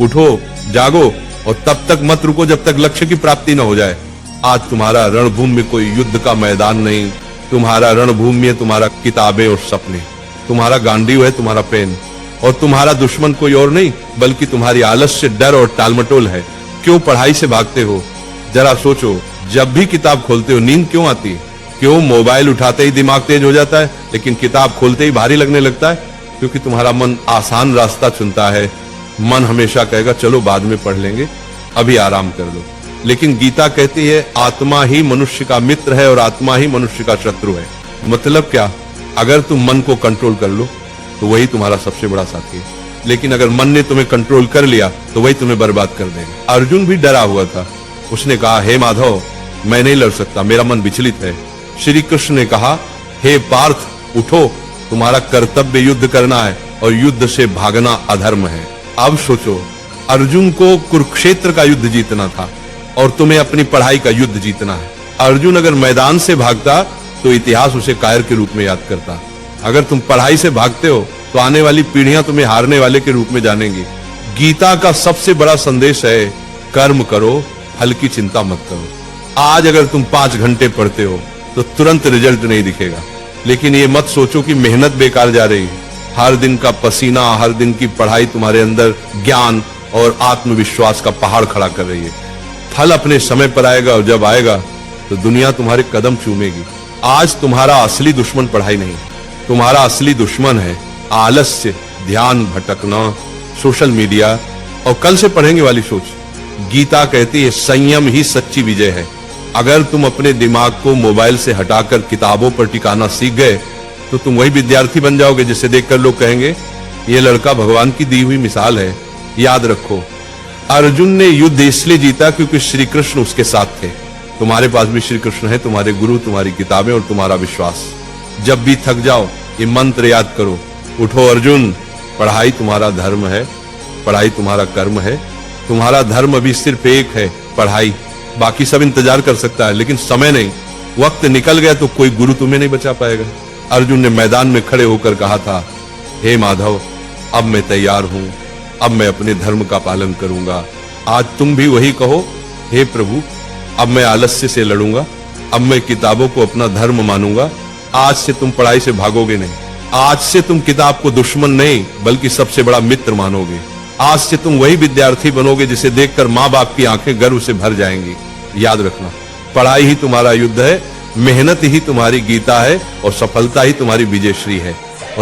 उठो, जागो और तब तक मत रुको जब तक लक्ष्य की प्राप्ति न हो जाए। आज तुम्हारा रणभूमि में कोई युद्ध का मैदान नहीं, तुम्हारा रणभूमि है तुम्हारा किताबें और सपने, तुम्हारा गांडीव है तुम्हारा पेन, और तुम्हारा दुश्मन कोई और नहीं बल्कि तुम्हारी आलस्य, डर और टालमटोल है। क्यों पढ़ाई से भागते हो? जरा सोचो, जब भी किताब खोलते हो नींद क्यों आती है? क्यों मोबाइल उठाते ही दिमाग तेज हो जाता है लेकिन किताब खोलते ही भारी लगने लगता है? क्योंकि तुम्हारा मन आसान रास्ता चुनता है। मन हमेशा कहेगा चलो बाद में पढ़ लेंगे, अभी आराम कर लो। लेकिन गीता कहती है आत्मा ही मनुष्य का मित्र है और आत्मा ही मनुष्य का शत्रु है। मतलब क्या? अगर तुम मन को कंट्रोल कर लो तो वही तुम्हारा सबसे बड़ा साथी है, लेकिन अगर मन ने तुम्हें कंट्रोल कर लिया तो वही तुम्हें बर्बाद कर देगा। अर्जुन भी डरा हुआ था। उसने कहा, हे माधव, मैं नहीं लड़ सकता, मेरा मन विचलित है। श्री कृष्ण ने कहा, हे पार्थ, उठो, तुम्हारा कर्तव्य युद्ध करना है और युद्ध से भागना अधर्म है। अब सोचो, अर्जुन को कुरुक्षेत्र का युद्ध जीतना था और तुम्हें अपनी पढ़ाई का युद्ध जीतना है। अर्जुन अगर मैदान से भागता तो इतिहास उसे कायर के रूप में याद करता। अगर तुम पढ़ाई से भागते हो तो आने वाली पीढ़ियां तुम्हें हारने वाले के रूप में जानेंगी। गीता का सबसे बड़ा संदेश है, कर्म करो, फल की चिंता मत करो। आज अगर तुम 5 घंटे पढ़ते हो तो तुरंत रिजल्ट नहीं दिखेगा, लेकिन ये मत सोचो कि मेहनत बेकार जा रही है। हर दिन का पसीना, हर दिन की पढ़ाई तुम्हारे अंदर ज्ञान और आत्मविश्वास का पहाड़ खड़ा कर रही है। फल अपने समय पर आएगा और जब आएगा तो दुनिया तुम्हारे कदम चूमेगी। आज तुम्हारा असली दुश्मन पढ़ाई नहीं, तुम्हारा असली दुश्मन है आलस्य, ध्यान भटकना, सोशल मीडिया और कल से पढ़ेंगे वाली सोच। गीता कहती है संयम ही सच्ची विजय है। अगर तुम अपने दिमाग को मोबाइल से हटाकर किताबों पर टिकाना सीख गए तो तुम वही विद्यार्थी बन जाओगे जिसे देखकर लोग कहेंगे ये लड़का भगवान की दी हुई मिसाल है। याद रखो, अर्जुन ने युद्ध इसलिए जीता क्योंकि श्री कृष्ण उसके साथ थे। तुम्हारे पास भी श्री कृष्ण है, तुम्हारे गुरु, तुम्हारी किताबें और तुम्हारा विश्वास। जब भी थक जाओ ये मंत्र याद करो, उठो अर्जुन, पढ़ाई तुम्हारा धर्म है, पढ़ाई तुम्हारा कर्म है। तुम्हारा धर्म अभी सिर्फ एक है, पढ़ाई। बाकी सब इंतजार कर सकता है लेकिन समय नहीं। वक्त निकल गया तो कोई गुरु तुम्हें नहीं बचा पाएगा। अर्जुन ने मैदान में खड़े होकर कहा था, हे माधव, अब मैं तैयार हूं, अब मैं अपने धर्म का पालन करूंगा। आज तुम भी वही कहो, हे प्रभु, अब मैं आलस्य से लड़ूंगा, अब मैं किताबों को अपना धर्म मानूंगा। आज से तुम पढ़ाई से भागोगे नहीं, आज से तुम किताब को दुश्मन नहीं बल्कि सबसे बड़ा मित्र मानोगे। आज से तुम वही विद्यार्थी बनोगे जिसे देखकर माँ बाप की आंखें गर्व से भर जाएंगी। याद रखना, पढ़ाई ही तुम्हारा युद्ध है, मेहनत ही तुम्हारी गीता है और सफलता ही तुम्हारी विजयश्री है।